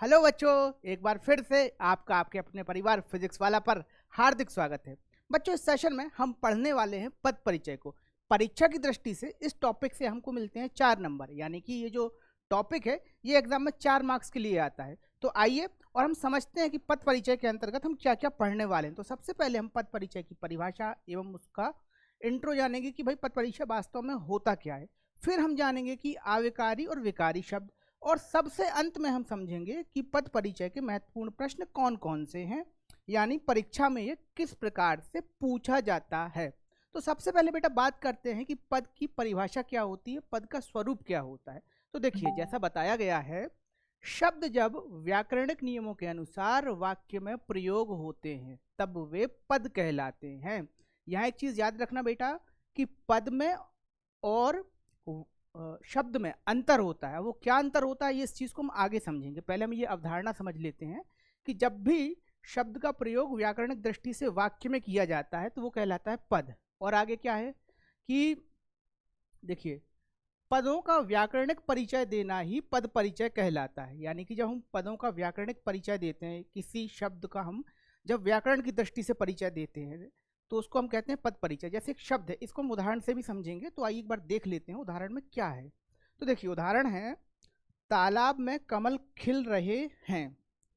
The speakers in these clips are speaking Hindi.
हेलो बच्चों, एक बार फिर से आपका आपके अपने परिवार फिजिक्स वाला पर हार्दिक स्वागत है। बच्चों, इस सेशन में हम पढ़ने वाले हैं पद परिचय को। परीक्षा की दृष्टि से इस टॉपिक से हमको मिलते हैं 4 नंबर, यानी कि ये जो टॉपिक है ये एग्जाम में 4 मार्क्स के लिए आता है। तो आइए और हम समझते हैं कि पद परिचय के अंतर्गत हम क्या क्या पढ़ने वाले हैं। तो सबसे पहले हम पद परिचय की परिभाषा एवं उसका इंट्रो जानेंगे कि भाई पद परिचय वास्तव में होता क्या है। फिर हम जानेंगे कि आविकारी और विकारी शब्द, और सबसे अंत में हम समझेंगे कि पद परिचय के महत्वपूर्ण प्रश्न कौन कौन से हैं, यानी परीक्षा में ये किस प्रकार से पूछा जाता है। तो सबसे पहले बेटा बात करते हैं कि पद की परिभाषा क्या होती है, पद का स्वरूप क्या होता है। तो देखिए, जैसा बताया गया है, शब्द जब व्याकरणिक नियमों के अनुसार वाक्य में प्रयोग होते हैं तब वे पद कहलाते हैं। यहाँ एक चीज याद रखना बेटा कि पद में और शब्द में अंतर होता है। वो क्या अंतर होता है, ये इस चीज को हम आगे समझेंगे। पहले हम ये अवधारणा समझ लेते हैं कि जब भी शब्द का प्रयोग व्याकरणिक दृष्टि से वाक्य में किया जाता है तो वो कहलाता है पद। और आगे क्या है कि देखिए, पदों का व्याकरणिक परिचय देना ही पद परिचय कहलाता है। यानी कि जब हम पदों का व्याकरणिक परिचय देते हैं, किसी शब्द का हम जब व्याकरण की दृष्टि से परिचय देते हैं तो उसको हम कहते हैं पद परिचय। जैसे एक शब्द है, इसको हम उदाहरण से भी समझेंगे। तो आइए एक बार देख लेते हैं उदाहरण में क्या है। तो देखिए, उदाहरण है, तालाब में कमल खिल रहे हैं।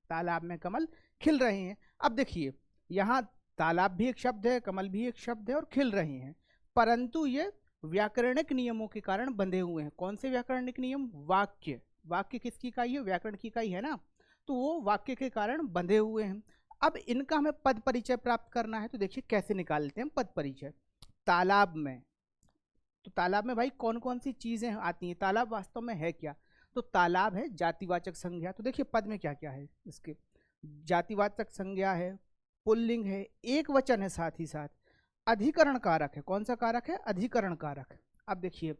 तालाब में कमल खिल रहे हैं। अब देखिए, यहाँ तालाब भी एक शब्द है, कमल भी एक शब्द है और खिल रहे हैं, परंतु ये व्याकरणिक नियमों के कारण बंधे हुए हैं। कौन से व्याकरणिक नियम? वाक्य। वाक्य किसकी इकाई है? व्याकरण की इकाई है ना। तो वो वाक्य के कारण बंधे हुए हैं। अब इनका हमें पद परिचय प्राप्त करना है। तो देखिए कैसे निकालते हैं पद परिचय। तालाब में, तो तालाब में भाई कौन कौन सी चीजें आती हैं? तालाब वास्तव में है क्या? तो तालाब है जातिवाचक संज्ञा। तो देखिए पद में क्या क्या है इसके, जातिवाचक संज्ञा है, पुल्लिंग है, एक वचन है, साथ ही साथ अधिकरण कारक है। कौन सा कारक है? अधिकरण कारक। अब देखिए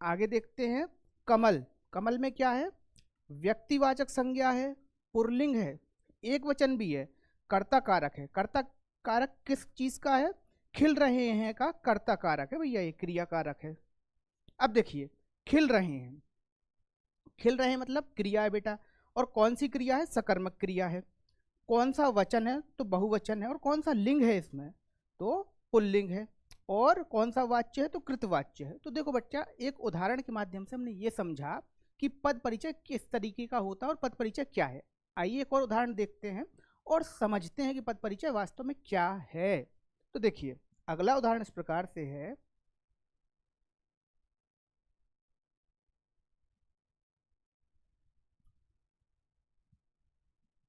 आगे देखते हैं, कमल। कमल में क्या है? व्यक्तिवाचक संज्ञा है, पुल्लिंग है, एक वचन भी है, कर्ता कारक है। कर्ता कारक किस चीज का है? खिल रहे हैं का कर्ता कारक है भैया, ये क्रिया कारक है। अब देखिए, खिल रहे हैं, खिल रहे हैं मतलब क्रिया है बेटा। और कौन सी क्रिया है? सकर्मक क्रिया है। कौन सा वचन है? तो बहुवचन है। और कौन सा लिंग है इसमें? तो पुल्लिंग है। और कौन सा वाच्य है? तो कृतवाच्य है। तो देखो बच्चा, एक उदाहरण के माध्यम से हमने ये समझा कि पद परिचय किस तरीके का होता है और पद परिचय क्या है। आइए एक और उदाहरण देखते हैं और समझते हैं कि पद परिचय वास्तव में क्या है। तो देखिए, अगला उदाहरण इस प्रकार से है,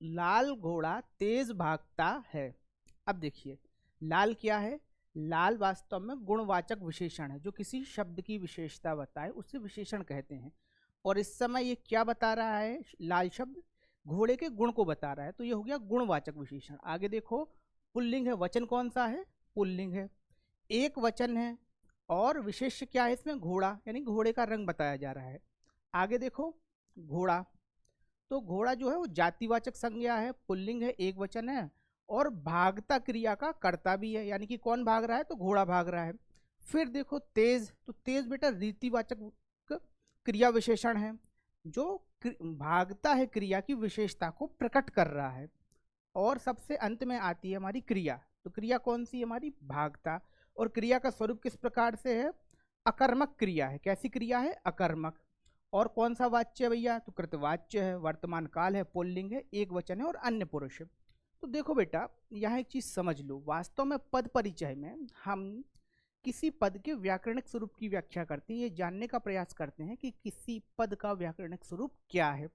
लाल घोड़ा तेज भागता है। अब देखिए, लाल क्या है? लाल वास्तव में गुणवाचक विशेषण है, जो किसी शब्द की विशेषता बताए उसे विशेषण कहते हैं। और इस समय ये क्या बता रहा है? लाल शब्द घोड़े के गुण को बता रहा है, तो ये हो गया गुणवाचक विशेषण। आगे देखो, पुल्लिंग है, वचन कौन सा है? पुल्लिंग है, एक वचन है, और विशेष्य क्या है इसमें? घोड़ा, यानी घोड़े का रंग बताया जा रहा है। आगे देखो, घोड़ा, तो घोड़ा जो है वो जातिवाचक संज्ञा है, पुल्लिंग है, एक वचन है, और भागता क्रिया का कर्ता भी है। यानी कि कौन भाग रहा है? तो घोड़ा भाग रहा है। फिर देखो तेज, तो तेज बेटा रीतिवाचक क्रिया विशेषण है, जो भागता है क्रिया की विशेषता को प्रकट कर रहा है। और सबसे अंत में आती है हमारी क्रिया। तो क्रिया कौन सी? हमारी भागता। और क्रिया का स्वरूप किस प्रकार से है? अकर्मक क्रिया है। कैसी क्रिया है? अकर्मक। और कौन सा वाच्य है भैया? तो कृतवाच्य है, वर्तमान काल है, पुल्लिंग है, एक वचन है और अन्य पुरुष है। तो देखो बेटा, यहाँ एक चीज समझ लो, वास्तव में पद परिचय में हम किसी पद के व्याकरणिक स्वरूप की व्याख्या करते हैं। ये जानने का प्रयास करते हैं कि किसी पद का व्याकरणिक स्वरूप क्या है।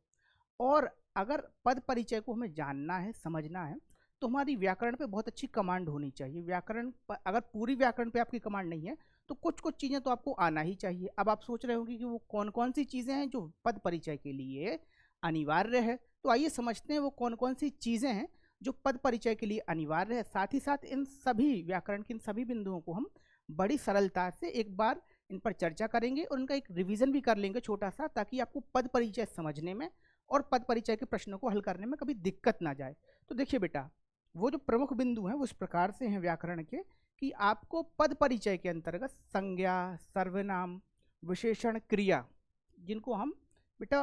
और अगर पद परिचय को हमें जानना है, समझना है, तो हमारी व्याकरण पे बहुत अच्छी कमांड होनी चाहिए। व्याकरण अगर पूरी व्याकरण पे आपकी कमांड नहीं है तो कुछ कुछ चीज़ें तो आपको आना ही चाहिए। अब आप सोच रहे होंगे कि वो कौन कौन सी चीज़ें हैं जो पद परिचय के लिए अनिवार्य है। तो आइए समझते हैं वो कौन कौन सी चीज़ें हैं जो पद परिचय के लिए अनिवार्य है। साथ ही साथ इन सभी व्याकरण के इन सभी बिंदुओं को हम बड़ी सरलता से एक बार इन पर चर्चा करेंगे और इनका एक रिवीजन भी कर लेंगे छोटा सा, ताकि आपको पद परिचय समझने में और पद परिचय के प्रश्नों को हल करने में कभी दिक्कत ना जाए। तो देखिए बेटा, वो जो प्रमुख बिंदु हैं वो इस प्रकार से हैं व्याकरण के, कि आपको पद परिचय के अंतर्गत संज्ञा, सर्वनाम, विशेषण, क्रिया, जिनको हम बेटा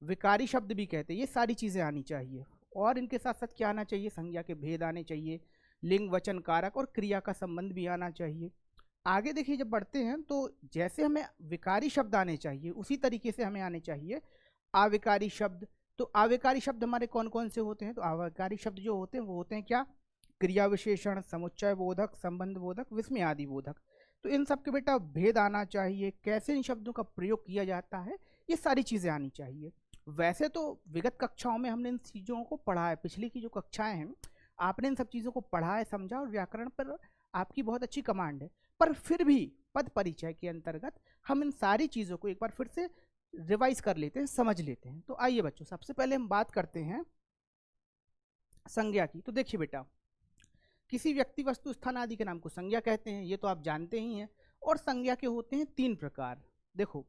विकारी शब्द भी कहते हैं, ये सारी चीज़ें आनी चाहिए। और इनके साथ साथ क्या आना चाहिए, संज्ञा के भेद आने चाहिए, लिंग वचन कारक और क्रिया का संबंध भी आना चाहिए। आगे देखिए जब बढ़ते हैं तो जैसे हमें विकारी शब्द आने चाहिए उसी तरीके से हमें आने चाहिए अविकारी शब्द। तो अविकारी शब्द हमारे कौन कौन से होते हैं, तो अविकारी शब्द जो होते हैं वो होते हैं क्या, क्रिया विशेषण, समुच्चय बोधक, संबंध बोधक, विस्मय आदि बोधक। तो इन सब के बेटा भेद आना चाहिए, कैसे इन शब्दों का प्रयोग किया जाता है, ये सारी चीज़ें आनी चाहिए। वैसे तो विगत कक्षाओं में हमने इन चीज़ों को पढ़ा है, पिछली की जो कक्षाएं हैं आपने इन सब चीज़ों को पढ़ा है, समझा, और व्याकरण पर आपकी बहुत अच्छी कमांड है। पर फिर भी पद परिचय के अंतर्गत हम इन सारी चीज़ों को एक बार फिर से रिवाइज कर लेते हैं, समझ लेते हैं। तो आइए बच्चों, सबसे पहले हम बात करते हैं संज्ञा की। तो देखिए बेटा, किसी व्यक्ति, वस्तु, स्थान आदि के नाम को संज्ञा कहते हैं, ये तो आप जानते ही हैं। और संज्ञा के होते हैं 3 प्रकार। देखो,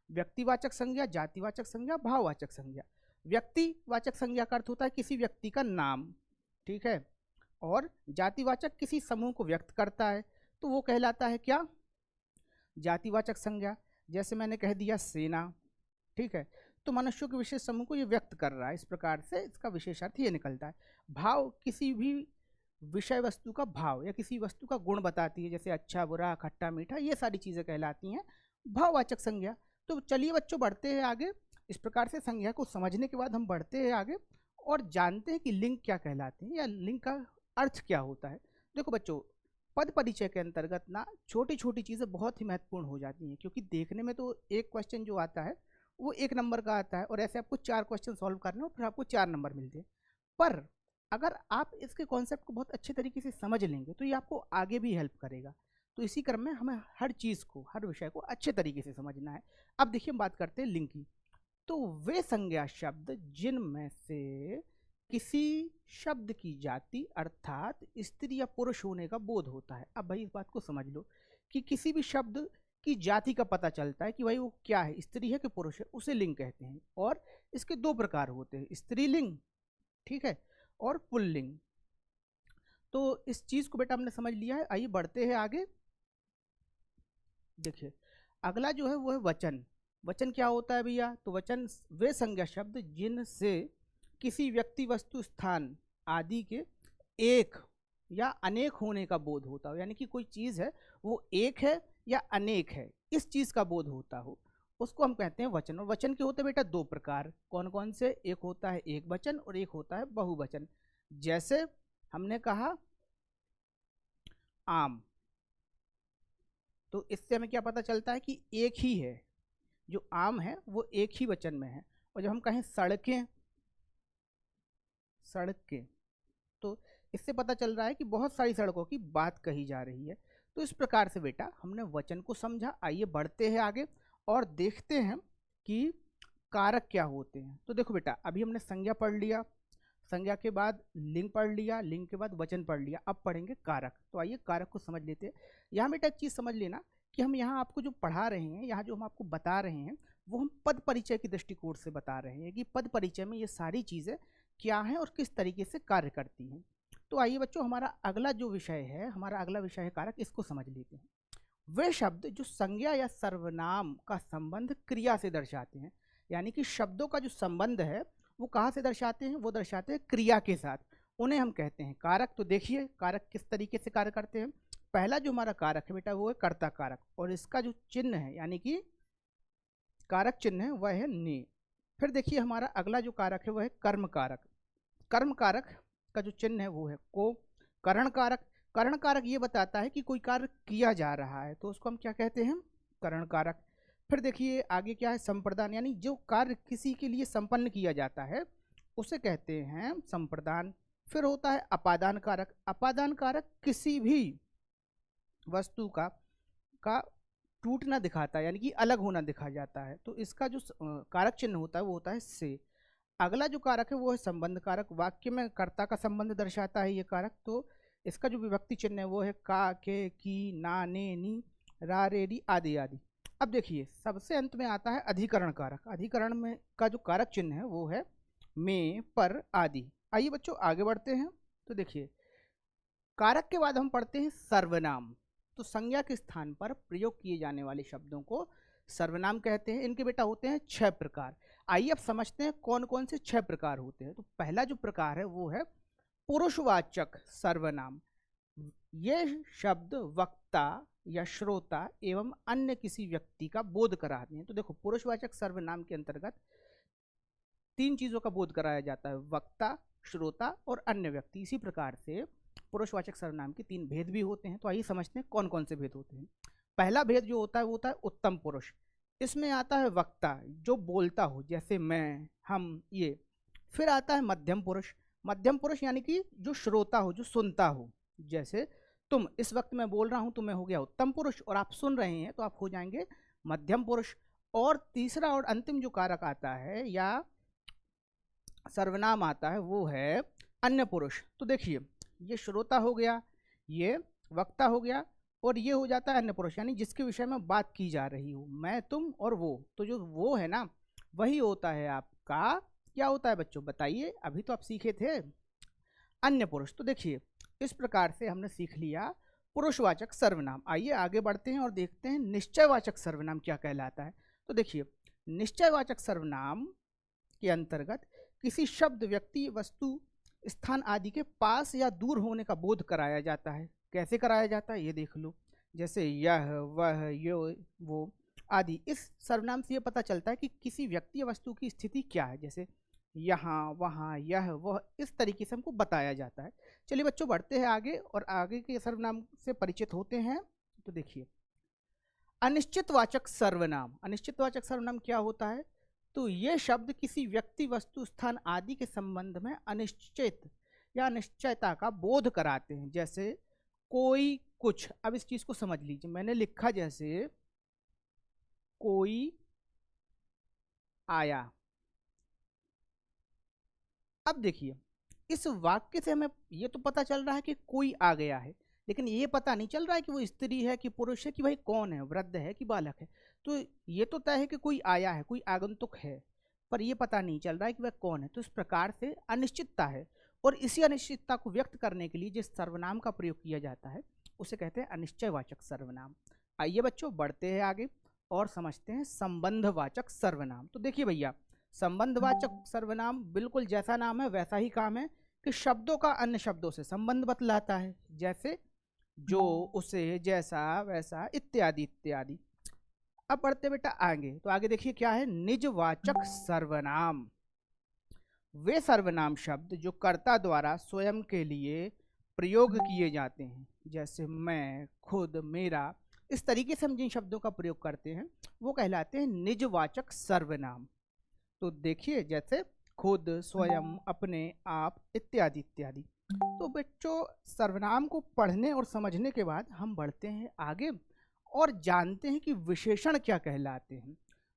व्यक्तिवाचक संज्ञा, जातिवाचक संज्ञा, भाववाचक संज्ञा। व्यक्तिवाचक संज्ञा का अर्थ होता है किसी व्यक्ति का नाम, ठीक है। और जातिवाचक किसी समूह को व्यक्त करता है, तो वो कहलाता है क्या, जातिवाचक संज्ञा। जैसे मैंने कह दिया सेना, ठीक है, तो मनुष्यों के विशेष समूह को ये व्यक्त कर रहा है, इस प्रकार से इसका विशेषार्थ ये निकलता है। भाव किसी भी विषय वस्तु का भाव या किसी वस्तु का गुण बताती है, जैसे अच्छा बुरा खट्टा मीठा, ये सारी चीज़ें कहलाती हैं भाववाचक संज्ञा। तो चलिए बच्चों बढ़ते हैं आगे। इस प्रकार से संज्ञा को समझने के बाद हम बढ़ते हैं आगे और जानते हैं कि लिंग क्या कहलाते हैं या लिंग का अर्थ क्या होता है। देखो बच्चों, पद परिचय के अंतर्गत ना छोटी छोटी चीज़ें बहुत ही महत्वपूर्ण हो जाती हैं, क्योंकि देखने में तो एक क्वेश्चन जो आता है वो 1 नंबर का आता है और ऐसे आपको 4 क्वेश्चन सॉल्व करने हो फिर आपको 4 नंबर मिलते हैं। पर अगर आप इसके कॉन्सेप्ट को बहुत अच्छे तरीके से समझ लेंगे तो ये आपको आगे भी हेल्प करेगा। तो इसी क्रम में हमें हर चीज़ को, हर विषय को अच्छे तरीके से समझना है। अब देखिए हम बात करते हैं लिंग की। तो वे संज्ञा शब्द जिनमें से किसी शब्द की जाति अर्थात स्त्री या पुरुष होने का बोध होता है। अब भाई इस बात को समझ लो कि किसी भी शब्द की जाति का पता चलता है कि भाई वो क्या है, स्त्री है कि पुरुष है, उसे लिंग कहते हैं। और इसके 2 प्रकार होते हैं, स्त्रीलिंग, ठीक है, और पुल्लिंग। तो इस चीज़ को बेटा हमने समझ लिया है। आइए बढ़ते हैं आगे। देखिए अगला जो है वो है वचन। वचन क्या होता है भैया, तो वचन वे संज्ञा शब्द जिनसे किसी व्यक्ति, वस्तु, स्थान आदि के एक या अनेक होने का बोध होता हो, यानी कि कोई चीज़ है वो एक है या अनेक है, इस चीज़ का बोध होता हो, उसको हम कहते हैं वचन। और वचन के होते हैं बेटा 2 प्रकार। कौन कौन से, एक होता है एक वचन और एक होता है बहुवचन। जैसे हमने कहा आम, तो इससे हमें क्या पता चलता है कि एक ही है, जो आम है वो एक ही वचन में है। और जब हम कहें सड़कें, सड़कें, तो इससे पता चल रहा है कि बहुत सारी सड़कों की बात कही जा रही है। तो इस प्रकार से बेटा हमने वचन को समझा। आइए बढ़ते हैं आगे और देखते हैं कि कारक क्या होते हैं। तो देखो बेटा, अभी हमने संज्ञा पढ़ लिया, संज्ञा के बाद लिंग पढ़ लिया, लिंग के बाद वचन पढ़ लिया, अब पढ़ेंगे कारक। तो आइए कारक को समझ लेते हैं। यहाँ बेटा एक चीज़ समझ लेना कि हम यहाँ आपको जो पढ़ा रहे हैं, यहाँ जो हम आपको बता रहे हैं, वो हम पद परिचय के दृष्टिकोण से बता रहे हैं कि पद परिचय में ये सारी चीज़ें क्या हैं और किस तरीके से कार्य करती हैं। तो आइए बच्चों, हमारा अगला जो विषय है, हमारा अगला विषय है कारक, इसको समझ लेते हैं। वे शब्द जो संज्ञा या सर्वनाम का संबंध क्रिया से दर्शाते हैं, यानी कि शब्दों का जो संबंध है वो कहाँ से दर्शाते हैं, वो दर्शाते हैं क्रिया के साथ, उन्हें हम कहते हैं कारक। तो देखिए कारक किस तरीके से कार्य करते हैं। पहला जो हमारा कारक है बेटा वो है कर्ता कारक, और इसका जो चिन्ह है यानी कि कारक चिन्ह है वह है ने। फिर देखिए हमारा अगला जो कारक है वह है कर्म कारक। कर्म कारक का जो चिन्ह है वो है को। करण कारक, करण कारक ये बताता है कि कोई कार्य किया जा रहा है, तो उसको हम क्या कहते हैं, करण कारक। फिर देखिए आगे क्या है, संप्रदान, यानी जो कार्य किसी के लिए संपन्न किया जाता है उसे कहते हैं संप्रदान। फिर होता है अपादान कारक। अपादान कारक किसी भी वस्तु का टूटना दिखाता है, यानी कि अलग होना दिखा जाता है, तो इसका जो कारक चिन्ह होता है वो होता है से। अगला जो कारक है वो है संबंध कारक। वाक्य में कर्ता का संबंध दर्शाता है ये कारक, तो इसका जो विभक्ति चिन्ह है वो है का, के, की, ना, ने, नी, रा, रे, री आदि आदि। अब देखिए सबसे अंत में आता है अधिकरण कारक। अधिकरण में का जो कारक चिन्ह है वो है में, पर आदि। आइए बच्चों आगे बढ़ते हैं। तो देखिए कारक के बाद हम पढ़ते हैं सर्वनाम। तो संज्ञा के स्थान पर प्रयोग किए जाने वाले शब्दों को सर्वनाम कहते हैं। इनके बेटा होते हैं 6 प्रकार। आइए अब समझते हैं कौन कौन से 6 प्रकार होते हैं। तो पहला जो प्रकार है वो है पुरुषवाचक सर्वनाम। ये शब्द वक्ता या श्रोता एवं अन्य किसी व्यक्ति का बोध कराते हैं। तो देखो, पुरुषवाचक सर्वनाम के अंतर्गत 3 चीजों का बोध कराया जाता है, वक्ता, श्रोता और अन्य व्यक्ति। इसी प्रकार से पुरुषवाचक सर्वनाम के 3 भेद भी होते हैं। तो आइए समझते हैं कौन कौन से भेद होते हैं। पहला भेद जो होता है वो होता है उत्तम पुरुष। इसमें आता है वक्ता जो बोलता हो, जैसे मैं, हम, ये। फिर आता है मध्यम पुरुष। मध्यम पुरुष यानी कि जो श्रोता हो, जो सुनता हो, जैसे तुम। इस वक्त मैं बोल रहा हूं तो मैं हो गया उत्तम पुरुष, और आप सुन रहे हैं तो आप हो जाएंगे मध्यम पुरुष। और तीसरा और अंतिम जो कारक आता है या सर्वनाम आता है वो है अन्य पुरुष। तो देखिए, ये श्रोता हो गया, ये वक्ता हो गया, और ये हो जाता है अन्य पुरुष, यानी जिसके विषय में बात की जा रही हो, मैं, तुम और वो। तो जो वो है ना, वही होता है आपका, क्या होता है बच्चों बताइए, अभी तो आप सीखे थे, अन्य पुरुष। तो देखिए, इस प्रकार से हमने सीख लिया पुरुषवाचक सर्वनाम। आइए आगे बढ़ते हैं और देखते हैं निश्चयवाचक सर्वनाम क्या कहलाता है। तो देखिए, निश्चयवाचक सर्वनाम के अंतर्गत किसी शब्द, व्यक्ति, वस्तु, स्थान आदि के पास या दूर होने का बोध कराया जाता है। कैसे कराया जाता है ये देख लो, जैसे यह, वह, यो, वो आदि। इस सर्वनाम से ये पता चलता है कि किसी व्यक्ति या वस्तु की स्थिति क्या है, जैसे यहाँ, वहाँ, यह, वह, इस तरीके से हमको बताया जाता है। चलिए बच्चों, बढ़ते हैं आगे और आगे के सर्वनाम से परिचित होते हैं। तो देखिए, अनिश्चितवाचक सर्वनाम। अनिश्चितवाचक सर्वनाम क्या होता है? तो ये शब्द किसी व्यक्ति, वस्तु, स्थान आदि के संबंध में अनिश्चित या अनिश्चयता का बोध कराते हैं, जैसे कोई, कुछ। अब इस चीज को समझ लीजिए, मैंने लिखा जैसे कोई आया। अब देखिए, इस वाक्य से हमें ये तो पता चल रहा है कि कोई आ गया है, लेकिन ये पता नहीं चल रहा है कि वो स्त्री है कि पुरुष है, कि भाई कौन है, वृद्ध है कि बालक है। तो ये तो तय है कि कोई आया है, कोई आगंतुक है, पर ये पता नहीं चल रहा है कि वह कौन है। तो इस प्रकार से अनिश्चितता है, और इसी अनिश्चितता को व्यक्त करने के लिए जिस सर्वनाम का प्रयोग किया जाता है उसे कहते हैं अनिश्चयवाचक सर्वनाम। आइए बच्चों, बढ़ते हैं आगे और समझते हैं संबंधवाचक सर्वनाम। तो देखिए भैया, संबंधवाचक सर्वनाम बिल्कुल जैसा नाम है वैसा ही काम है कि शब्दों का अन्य शब्दों से संबंध बतलाता है, जैसे जो, उसे, जैसा, वैसा, इत्यादि इत्यादि। अब बढ़ते बेटा आगे। तो आगे देखिए क्या है, निजवाचक सर्वनाम। वे सर्वनाम शब्द जो कर्ता द्वारा स्वयं के लिए प्रयोग किए जाते हैं, जैसे मैं, खुद, मेरा। इस तरीके से हम जिन शब्दों का प्रयोग करते हैं वो कहलाते हैं निजवाचक सर्वनाम। तो देखिए, जैसे खुद, स्वयं, अपने, आप, इत्यादि इत्यादि। तो बच्चों, सर्वनाम को पढ़ने और समझने के बाद हम बढ़ते हैं आगे और जानते हैं कि विशेषण क्या कहलाते हैं।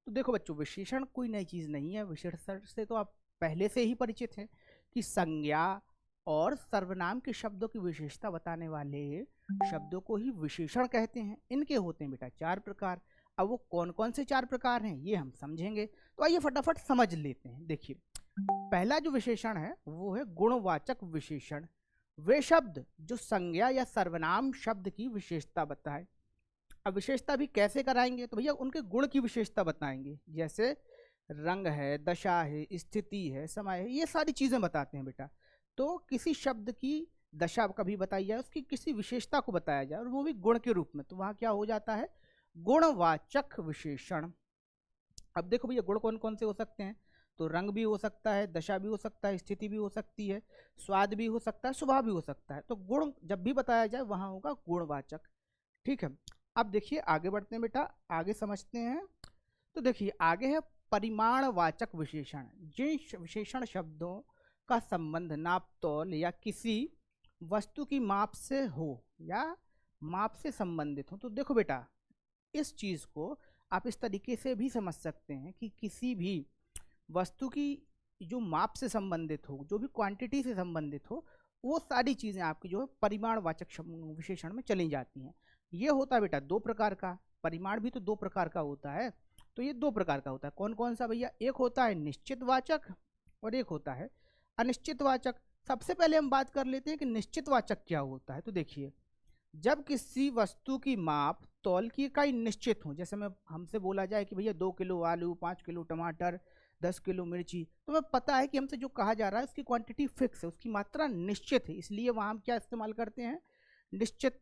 तो देखो बच्चों, विशेषण कोई नई चीज़ नहीं है। विशेषण से तो आप पहले से ही परिचित हैं कि संज्ञा और सर्वनाम के शब्दों की विशेषता बताने वाले शब्दों को ही विशेषण कहते हैं। इनके होते हैं बेटा 4 प्रकार। अब वो कौन कौन से 4 प्रकार हैं ये हम समझेंगे। तो आइए फटाफट समझ लेते हैं। देखिए, पहला जो विशेषण है वो है गुणवाचक विशेषण। वे शब्द जो संज्ञा या सर्वनाम शब्द की विशेषता बताए। अब विशेषता भी कैसे कराएंगे? तो भैया उनके गुण की विशेषता बताएंगे, जैसे रंग है, दशा है, स्थिति है, समय है, ये सारी चीजें बताते हैं बेटा। तो किसी शब्द की दशा कभी बताई जाए, उसकी किसी विशेषता को बताया जाए, और वो भी गुण के रूप में, तो वहां क्या हो जाता है, गुणवाचक विशेषण। अब देखो भैया, गुण कौन कौन से हो सकते हैं? तो रंग भी हो सकता है, दशा भी हो सकता है, स्थिति भी हो सकती है, स्वाद भी हो सकता है, स्वभाव भी हो सकता है। तो गुण जब भी बताया जाए वहां होगा गुणवाचक। ठीक है, अब देखिए आगे बढ़ते हैं बेटा, आगे समझते हैं। तो देखिए आगे है परिमाणवाचक विशेषण। जिन विशेषण शब्दों का संबंध नाप, तौल या किसी वस्तु की माप से हो या माप से संबंधित हो। तो देखो बेटा, इस चीज को आप इस तरीके से भी समझ सकते हैं कि किसी भी वस्तु की जो माप से संबंधित हो, जो भी क्वांटिटी से संबंधित हो, वो सारी चीजें आपकी जो है परिमाणवाचक विशेषण में चली जाती हैं। ये होता है बेटा 2 प्रकार का। परिमाण भी तो 2 प्रकार का होता है। तो ये 2 प्रकार का होता है। कौन कौन सा भैया? एक होता है निश्चितवाचक और एक होता है अनिश्चितवाचक। सबसे पहले हम बात कर लेते हैं कि निश्चितवाचक क्या होता है। तो देखिए, जब किसी वस्तु की माप तौल की इकाई निश्चित हो, जैसे मैं हमसे बोला जाए कि भैया 2 किलो आलू, 5 किलो टमाटर, 10 किलो मिर्ची, तो हमें पता है कि हमसे जो कहा जा रहा है उसकी क्वांटिटी फिक्स है, उसकी मात्रा निश्चित है, इसलिए वहां हम क्या इस्तेमाल करते हैं, निश्चित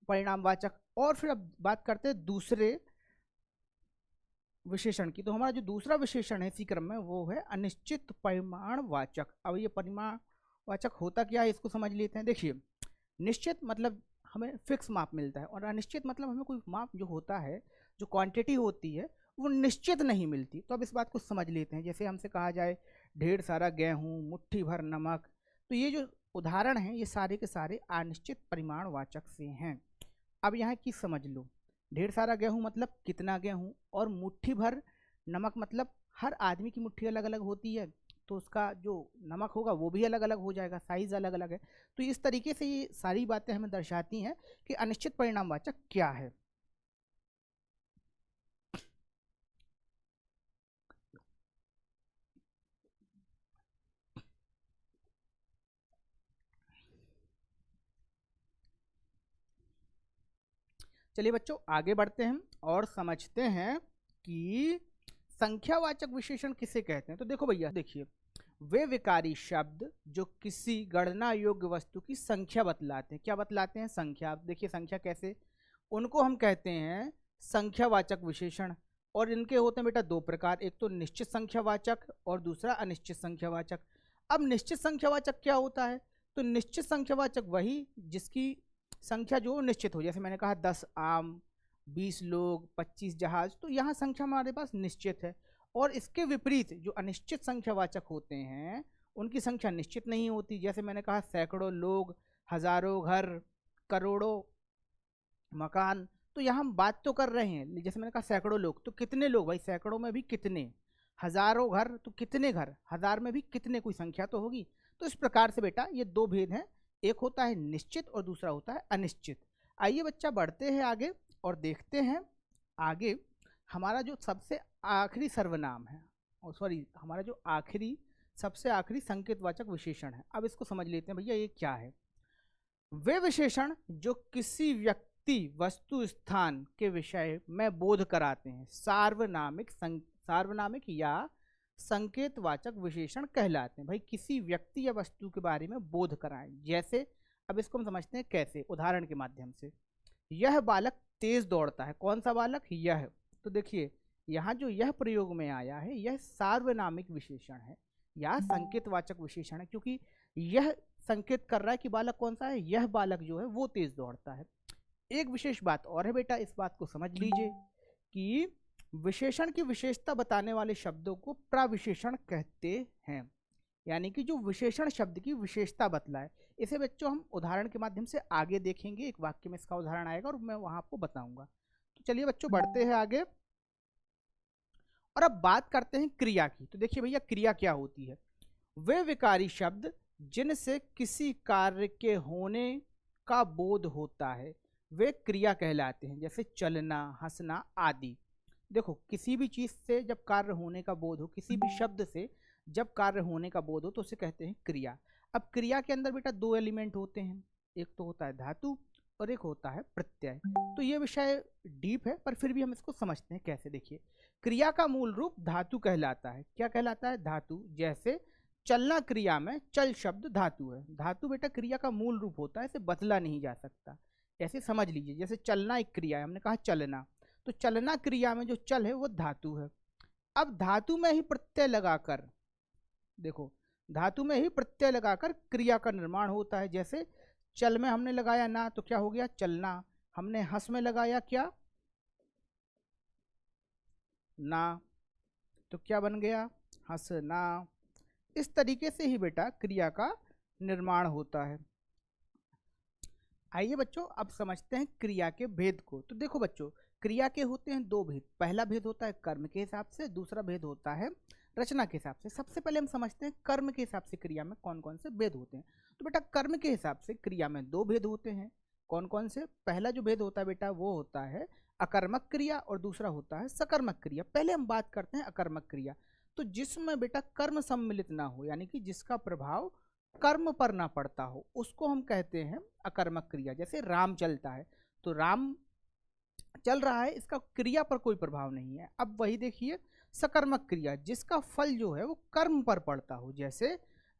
परिणामवाचक। और फिर अब बात करते हैं दूसरे विशेषण की। तो हमारा जो दूसरा विशेषण है इसी क्रम में वो है अनिश्चित परिमाणवाचक। अब ये परिमाणवाचक होता क्या है इसको समझ लेते हैं। देखिए, निश्चित मतलब हमें फिक्स माप मिलता है, और अनिश्चित मतलब हमें कोई माप जो होता है, जो क्वांटिटी होती है वो निश्चित नहीं मिलती। तो अब इस बात को समझ लेते हैं। जैसे हमसे कहा जाए ढेर सारा गेहूं, मुट्ठी भर नमक, तो ये जो उदाहरण हैं ये सारे के सारे अनिश्चित परिमाणवाचक से हैं। अब यहाँ की समझ लो, ढेर सारा गेहूं मतलब कितना गेहूं, और मुट्ठी भर नमक मतलब हर आदमी की मुट्ठी अलग अलग होती है, तो उसका जो नमक होगा वो भी अलग अलग हो जाएगा, साइज अलग अलग है। तो इस तरीके से ये सारी बातें हमें दर्शाती हैं कि अनिश्चित परिणामवाचक क्या है। चलिए बच्चों आगे बढ़ते हैं और समझते हैं कि संख्यावाचक विशेषण किसे कहते हैं। तो देखो भैया, देखिए, वे विकारी शब्द जो किसी गणना योग्य वस्तु की संख्या बतलाते हैं। क्या बतलाते हैं? संख्या। देखिए संख्या कैसे, उनको हम कहते हैं संख्यावाचक विशेषण। और इनके होते हैं बेटा दो प्रकार, एक तो निश्चित संख्यावाचक और दूसरा अनिश्चित संख्यावाचक। अब निश्चित संख्यावाचक क्या होता है? तो निश्चित संख्यावाचक वही जिसकी संख्या जो निश्चित हो, जैसे मैंने कहा 10 आम, 20 लोग, 25 जहाज, तो यहाँ संख्या हमारे पास निश्चित है। और इसके विपरीत जो अनिश्चित संख्यावाचक होते हैं उनकी संख्या निश्चित नहीं होती। जैसे मैंने कहा सैकड़ों लोग, हजारों घर, करोड़ों मकान। तो यहाँ हम बात तो कर रहे हैं, जैसे मैंने कहा सैकड़ों लोग, तो कितने लोग भाई, सैकड़ों में भी कितने, हजारों घर तो कितने घर, हजार में भी कितने, कोई संख्या तो होगी। तो इस प्रकार से बेटा ये दो भेद हैं, एक होता है निश्चित और दूसरा होता है अनिश्चित। आइए बच्चा बढ़ते हैं आगे और देखते हैं आगे हमारा जो सबसे आखिरी सर्वनाम है, और सॉरी हमारा जो आखिरी सबसे आखिरी संकेतवाचक विशेषण है। अब इसको समझ लेते हैं भैया ये क्या है। वे विशेषण जो किसी व्यक्ति, वस्तु, स्थान के विषय में बोध कराते हैं सार्वनामिक या संकेतवाचक विशेषण कहलाते हैं। भाई किसी व्यक्ति या वस्तु के बारे में बोध कराएं। जैसे अब इसको हम समझते हैं कैसे, उदाहरण के माध्यम से। यह बालक तेज दौड़ता है। कौन सा बालक? यह। तो देखिए यहाँ जो यह प्रयोग में आया है यह सार्वनामिक विशेषण है या संकेतवाचक विशेषण है, क्योंकि यह संकेत कर रहा है कि बालक कौन सा है, यह बालक जो है वो तेज दौड़ता है। एक विशेष बात और है बेटा, इस बात को समझ लीजिए कि विशेषण की विशेषता बताने वाले शब्दों को प्रविशेषण कहते हैं, यानी कि जो विशेषण शब्द की विशेषता बतलाए। इसे बच्चों हम उदाहरण के माध्यम से आगे देखेंगे, एक वाक्य में इसका उदाहरण आएगा और मैं वहां आपको बताऊंगा। तो चलिए बच्चों बढ़ते हैं आगे और अब बात करते हैं क्रिया की। तो देखिए भैया क्रिया क्या होती है। वे विकारी शब्द जिनसे किसी कार्य के होने का बोध होता है वे क्रिया कहलाते हैं, जैसे चलना, हंसना आदि। देखो किसी भी चीज से जब कार्य होने का बोध हो, किसी भी शब्द से जब कार्य होने का बोध हो तो उसे कहते हैं क्रिया। अब क्रिया के अंदर बेटा दो एलिमेंट होते हैं, एक तो होता है धातु और एक होता है प्रत्यय। तो ये विषय डीप है पर फिर भी हम इसको समझते हैं कैसे। देखिए क्रिया का मूल रूप धातु कहलाता है। क्या कहलाता है? धातु। जैसे चलना क्रिया में चल शब्द धातु है। धातु बेटा क्रिया का मूल रूप होता है, इसे बदला नहीं जा सकता। ऐसे समझ लीजिए जैसे चलना एक क्रिया है, हमने कहा चलना, तो चलना क्रिया में जो चल है वो धातु है। अब धातु में ही प्रत्यय लगाकर, देखो धातु में ही प्रत्यय लगाकर क्रिया का निर्माण होता है। जैसे चल में हमने लगाया ना तो क्या हो गया? चलना। हमने हंस में लगाया क्या? ना, तो क्या बन गया? हंसना। इस तरीके से ही बेटा क्रिया का निर्माण होता है। आइए बच्चों अब समझते हैं क्रिया के भेद को। तो देखो बच्चों क्रिया के होते हैं दो भेद। पहला भेद होता है कर्म के हिसाब से, दूसरा भेद होता है रचना के हिसाब से। सबसे पहले हम समझते हैं कर्म के हिसाब से क्रिया में कौन कौन से भेद होते हैं। तो बेटा कर्म के हिसाब से क्रिया में दो भेद होते हैं। कौन कौन से? पहला जो भेद होता है बेटा वो होता है अकर्मक क्रिया और दूसरा होता है सकर्मक क्रिया। पहले हम बात करते हैं अकर्मक क्रिया। तो जिसमें बेटा कर्म सम्मिलित ना हो, यानी कि जिसका प्रभाव कर्म पर ना पड़ता हो उसको हम कहते हैं अकर्मक क्रिया। जैसे राम चलता है तो राम चल रहा है, इसका क्रिया पर कोई प्रभाव नहीं है। अब वही देखिए सकर्मक क्रिया, जिसका फल जो है वो कर्म पर पड़ता हो, जैसे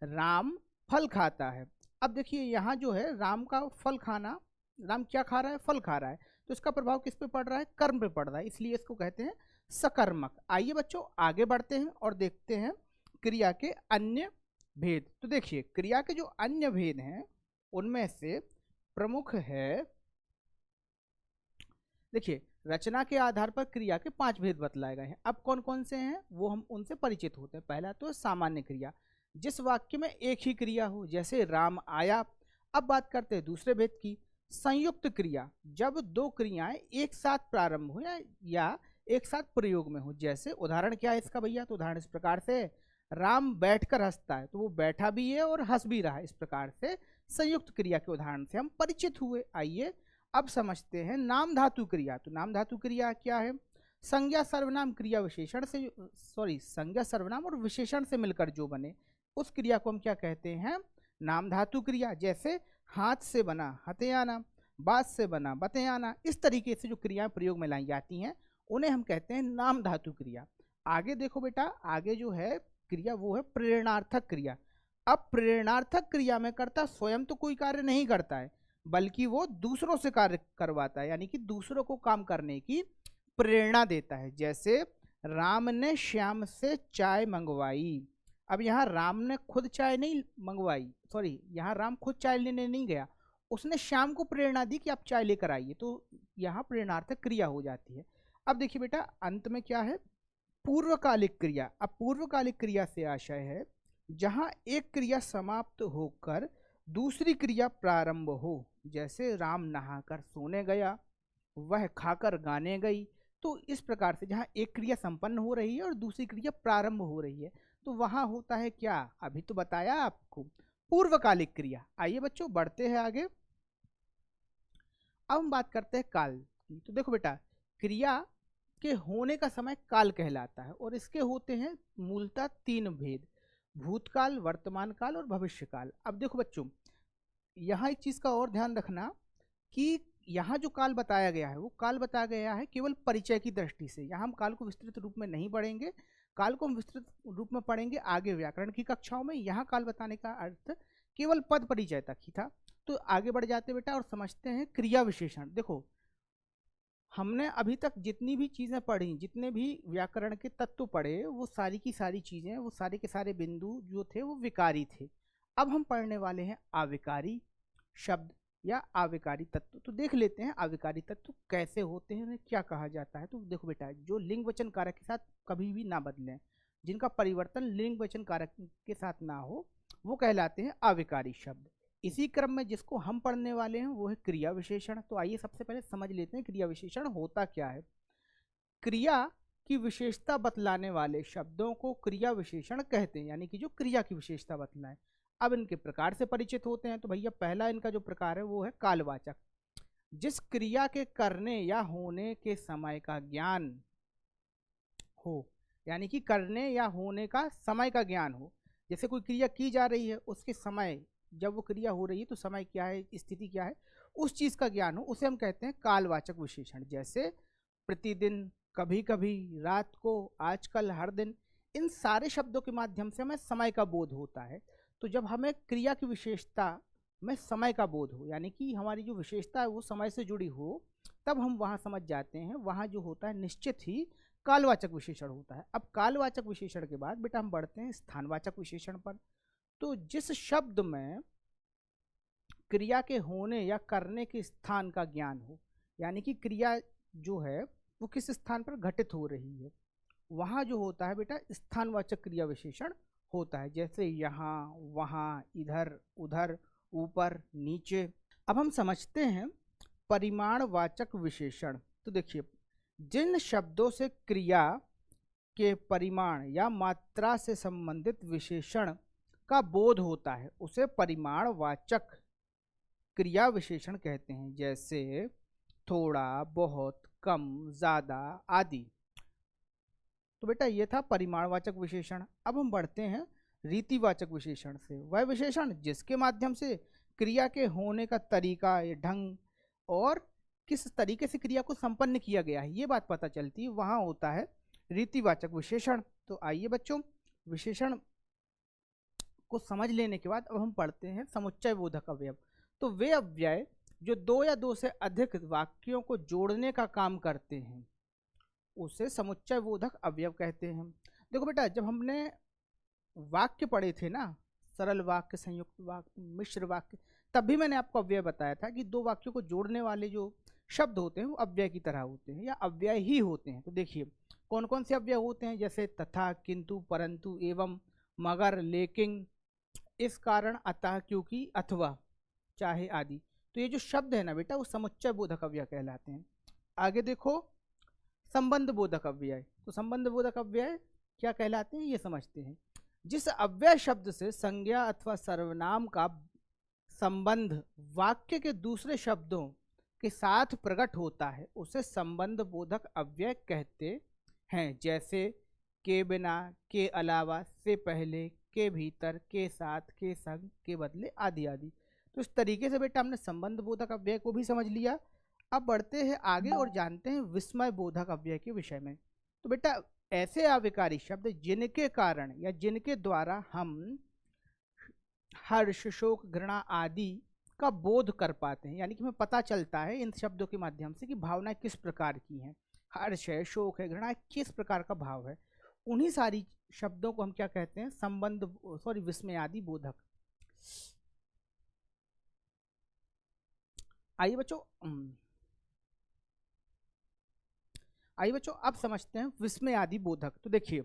राम फल खाता है। अब देखिए यहाँ जो है राम का फल खाना, राम क्या खा रहा है, फल खा रहा है, तो इसका प्रभाव किस पे पड़ रहा है, कर्म पे पड़ रहा है, इसलिए इसको कहते हैं सकर्मक। आइए बच्चों आगे बढ़ते हैं और देखते हैं क्रिया के अन्य भेद। तो देखिए क्रिया के जो अन्य भेद हैं उनमें से प्रमुख है, देखिए रचना के आधार पर क्रिया के 5 भेद बतलाए गए हैं। अब कौन कौन से हैं वो हम उनसे परिचित होते हैं। पहला तो सामान्य क्रिया, जिस वाक्य में एक ही क्रिया हो, जैसे राम आया। अब बात करते हैं दूसरे भेद की, संयुक्त क्रिया, जब दो क्रियाएं एक साथ प्रारंभ हो या एक साथ प्रयोग में हो। जैसे उदाहरण क्या है इसका भैया, तो उदाहरण इस प्रकार से, राम बैठकर हंसता है, तो वो बैठा भी है और हंस भी रहा है। इस प्रकार से संयुक्त क्रिया के उदाहरण से हम परिचित हुए। आइए अब समझते हैं नाम धातु क्रिया। तो नाम धातु क्रिया क्या है, संज्ञा सर्वनाम क्रिया विशेषण से, संज्ञा सर्वनाम और विशेषण से मिलकर जो बने उस क्रिया को हम क्या कहते हैं, नाम धातु क्रिया। जैसे हाथ से बना हथियाना, बात से बना बतियाना, इस तरीके से जो क्रियाएं प्रयोग में लाई जाती हैं उन्हें हम कहते हैं नाम धातु क्रिया। आगे देखो बेटा, आगे जो है क्रिया वो है प्रेरणार्थक क्रिया। अब प्रेरणार्थक क्रिया में कर्ता स्वयं तो कोई कार्य नहीं करता है, बल्कि वो दूसरों से कार्य करवाता है, यानी कि दूसरों को काम करने की प्रेरणा देता है। जैसे राम ने श्याम से चाय मंगवाई। अब यहाँ राम ने खुद चाय नहीं मंगवाई, यहाँ राम खुद चाय लेने नहीं गया, उसने श्याम को प्रेरणा दी कि आप चाय लेकर आइए, तो यहाँ प्रेरणार्थक क्रिया हो जाती है। अब देखिए बेटा अंत में क्या है, पूर्वकालिक क्रिया। अब पूर्वकालिक क्रिया से आशय है जहाँ एक क्रिया समाप्त होकर दूसरी क्रिया प्रारंभ हो। जैसे राम नहाकर सोने गया, वह खाकर गाने गई। तो इस प्रकार से जहाँ एक क्रिया संपन्न हो रही है और दूसरी क्रिया प्रारंभ हो रही है, तो वहाँ होता है क्या, अभी तो बताया आपको, पूर्वकालिक क्रिया। आइए बच्चों बढ़ते हैं आगे। अब हम बात करते हैं काल की। तो देखो बेटा क्रिया के होने का समय काल कहलाता है और इसके होते हैं मूलतः 3 भेद, भूतकाल, वर्तमान काल और भविष्य काल। अब देखो बच्चों यहाँ एक चीज का और ध्यान रखना कि यहाँ जो काल बताया गया है वो काल बताया गया है केवल परिचय की दृष्टि से। यहाँ हम काल को विस्तृत रूप में नहीं पढ़ेंगे, काल को हम विस्तृत रूप में पढ़ेंगे आगे व्याकरण की कक्षाओं में। यहाँ काल बताने का अर्थ केवल पद परिचय तक ही था। तो आगे बढ़ जाते बेटा और समझते हैं क्रिया विशेषण। देखो हमने अभी तक जितनी भी चीज़ें पढ़ी, जितने भी व्याकरण के तत्व पढ़े, वो सारी की सारी चीज़ें, वो सारे के सारे बिंदु जो थे वो विकारी थे। अब हम पढ़ने वाले हैं आविकारी शब्द या आविकारी तत्व। तो देख लेते हैं आविकारी तत्व कैसे होते हैं, उन्हें क्या कहा जाता है। तो देखो बेटा जो लिंग वचन कारक के साथ कभी भी ना बदलें, जिनका परिवर्तन लिंग वचन कारक के साथ ना हो, वो कहलाते हैं आविकारी शब्द। इसी क्रम में जिसको हम पढ़ने वाले हैं वो है क्रिया विशेषण। तो आइए सबसे पहले समझ लेते हैं क्रिया विशेषण होता क्या है। क्रिया की विशेषता बतलाने वाले शब्दों को क्रिया विशेषण कहते हैं, यानी कि जो क्रिया की विशेषता बतलाएं। अब इनके प्रकार से परिचित होते हैं। तो भैया पहला इनका जो प्रकार है वो है कालवाचक, जिस क्रिया के करने या होने के समय का ज्ञान हो, यानी कि करने या होने का समय का ज्ञान हो। जैसे कोई क्रिया की जा रही है, उसके समय, जब वो क्रिया हो रही है तो समय क्या है, स्थिति क्या है, उस चीज का ज्ञान हो, उसे हम कहते हैं कालवाचक विशेषण। जैसे प्रतिदिन, कभी कभी, रात को, आजकल, हर दिन, इन सारे शब्दों के माध्यम से हमें समय का बोध होता है। तो जब हमें क्रिया की विशेषता में समय का बोध हो, यानी कि हमारी जो विशेषता है वो समय से जुड़ी हो, तब हम वहाँ समझ जाते हैं, वहाँ जो होता है निश्चित ही कालवाचक विशेषण होता है। अब कालवाचक विशेषण के बाद बेटा हम बढ़ते हैं स्थानवाचक विशेषण पर। तो जिस शब्द में क्रिया के होने या करने के स्थान का ज्ञान हो, यानी कि क्रिया जो है वो किस स्थान पर घटित हो रही है, वहाँ जो होता है बेटा स्थानवाचक क्रिया विशेषण होता है। जैसे यहाँ, वहाँ, इधर, उधर, ऊपर, नीचे। अब हम समझते हैं परिमाणवाचक विशेषण। तो देखिए जिन शब्दों से क्रिया के परिमाण या मात्रा से संबंधित विशेषण का बोध होता है उसे परिमाणवाचक क्रिया विशेषण कहते हैं। जैसे थोड़ा, बहुत, कम, ज्यादा आदि। तो बेटा ये था परिमाणवाचक विशेषण। अब हम बढ़ते हैं रीतिवाचक विशेषण से वह विशेषण जिसके माध्यम से क्रिया के होने का तरीका या ढंग और किस तरीके से क्रिया को संपन्न किया गया है ये बात पता चलती है, वहाँ होता है रीतिवाचक विशेषण। तो आइए बच्चों, विशेषण को समझ लेने के बाद अब हम पढ़ते हैं समुच्चय बोधक अवयव। तो वे अव्यय जो दो या दो से अधिक वाक्यों को जोड़ने का काम करते हैं उसे समुच्चय बोधक अवयव कहते हैं। देखो बेटा, जब हमने वाक्य पढ़े थे ना, सरल वाक्य, संयुक्त वाक्य, मिश्र वाक्य, तब भी मैंने आपको अव्यय बताया था कि दो वाक्यों को जोड़ने वाले जो शब्द होते हैं वो अव्यय की तरह होते हैं या अव्यय ही होते हैं। तो देखिए कौन कौन से अव्यय होते हैं, जैसे तथा, किंतु, परंतु, एवं, मगर, लेकिन, इस कारण, अतः, क्योंकि, अथवा, चाहे आदि। तो ये जो शब्द है ना बेटा वो समुच्चय बोधक अव्यय कहलाते हैं। आगे देखो संबंध बोधक अव्यय। तो संबंध बोधक अव्यय क्या कहलाते हैं ये समझते हैं। जिस अव्यय शब्द से संज्ञा अथवा सर्वनाम का संबंध वाक्य के दूसरे शब्दों के साथ प्रकट होता है उसे संबंध बोधक अव्यय कहते हैं। जैसे के बिना, के अलावा, से पहले, के भीतर, के साथ, के संग, के बदले, आदि आदि। तो इस तरीके से बेटा हमने संबंध बोधक अव्यय को भी समझ लिया। अब बढ़ते हैं आगे और जानते हैं विस्मय बोधक अव्यय के विषय में। तो बेटा ऐसे आविकारी शब्द जिनके कारण या जिनके द्वारा हम हर्ष, शोक, घृणा आदि का बोध कर पाते हैं, यानी कि हमें पता चलता है इन शब्दों के माध्यम से कि भावनाएं किस प्रकार की हैं, हर्ष है, शोक है, घृणा है, किस प्रकार का भाव है, उन्हीं सारी शब्दों को हम क्या कहते हैं, विस्मय आदि बोधक। आइए बच्चों अब समझते हैं विस्मय आदि बोधक। तो देखिए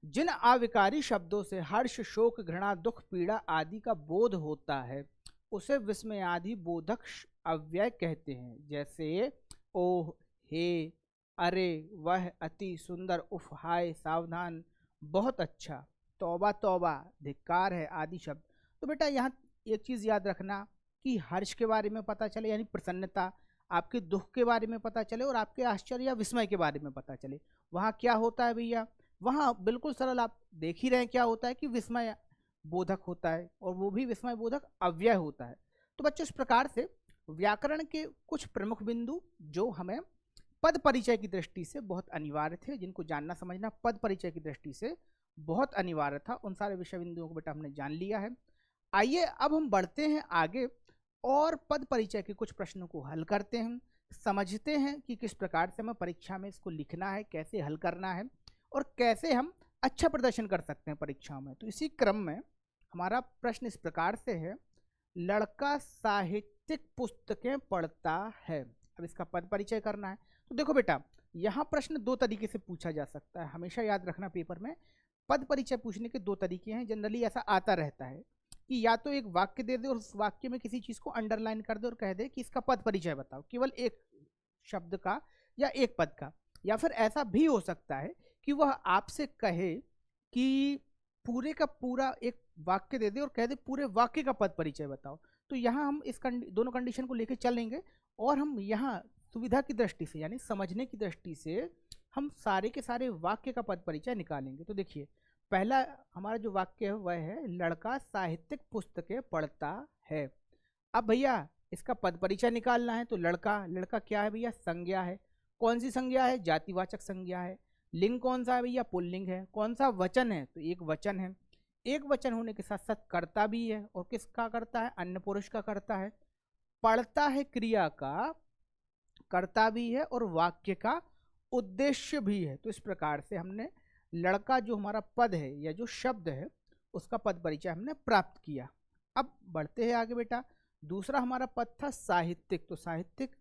जिन अविकारी शब्दों से हर्ष, शोक, घृणा, दुख, पीड़ा आदि का बोध होता है उसे विस्मय आदि बोधक अव्यय कहते हैं। जैसे ओह, हे, अरे, वह, अति सुंदर, उफ, हाय, सावधान, बहुत अच्छा, तौबा तौबा, धिक्कार है आदि शब्द। तो बेटा यहाँ एक चीज़ याद रखना कि हर्ष के बारे में पता चले यानी प्रसन्नता, आपके दुख के बारे में पता चले और आपके आश्चर्य या विस्मय के बारे में पता चले, वहाँ क्या होता है भैया, वहाँ बिल्कुल सरल आप देख ही रहे हैं क्या होता है कि विस्मय बोधक होता है और वो भी विस्मय बोधक अव्यय होता है। तो बच्चों इस प्रकार से व्याकरण के कुछ प्रमुख बिंदु जो हमें पद परिचय की दृष्टि से बहुत अनिवार्य थे, जिनको जानना समझना पद परिचय की दृष्टि से बहुत अनिवार्य था, उन सारे विषय बिंदुओं को बेटा हमने जान लिया है। आइए अब हम बढ़ते हैं आगे और पद परिचय के कुछ प्रश्नों को हल करते हैं, समझते हैं कि किस प्रकार से हमें परीक्षा में इसको लिखना है, कैसे हल करना है और कैसे हम अच्छा प्रदर्शन कर सकते हैं परीक्षाओं में। तो इसी क्रम में हमारा प्रश्न इस प्रकार से है, लड़का साहित्यिक पुस्तकें पढ़ता है। अब इसका पद परिचय करना है। तो देखो बेटा यहाँ प्रश्न दो तरीके से पूछा जा सकता है, हमेशा याद रखना पेपर में पद परिचय पूछने के दो तरीके हैं। जनरली ऐसा आता रहता है कि या तो एक वाक्य दे दे और उस वाक्य में किसी चीज़ को अंडरलाइन कर दे और कह दे कि इसका पद परिचय बताओ, केवल एक शब्द का या एक पद का। या फिर ऐसा भी हो सकता है कि वह आपसे कहे कि पूरे का पूरा एक वाक्य दे दे और कह दे पूरे वाक्य का पद परिचय बताओ। तो यहाँ हम इस दोनों कंडीशन को लेकर चलेंगे और हम यहाँ सुविधा की दृष्टि से यानी समझने की दृष्टि से हम सारे के सारे वाक्य का पद परिचय निकालेंगे। तो देखिए पहला हमारा जो वाक्य है वह है, लड़का साहित्यिक पुस्तकें पढ़ता है। अब भैया इसका पद परिचय निकालना है। तो लड़का, लड़का क्या है भैया, संज्ञा है। कौन सी संज्ञा है, जातिवाचक संज्ञा है। लिंग कौन सा है भैया, पुल्लिंग है। कौन सा वचन है, तो एक वचन है। एक वचन होने के साथ साथ कर्ता भी है, और किसका कर्ता है, अन्य पुरुष का कर्ता है। पढ़ता है क्रिया का कर्ता भी है और वाक्य का उद्देश्य भी है। तो इस प्रकार से हमने लड़का जो हमारा पद है या जो शब्द है उसका पद परिचय हमने प्राप्त किया। अब बढ़ते हैं आगे बेटा। दूसरा हमारा पद था साहित्यिक। तो साहित्यिक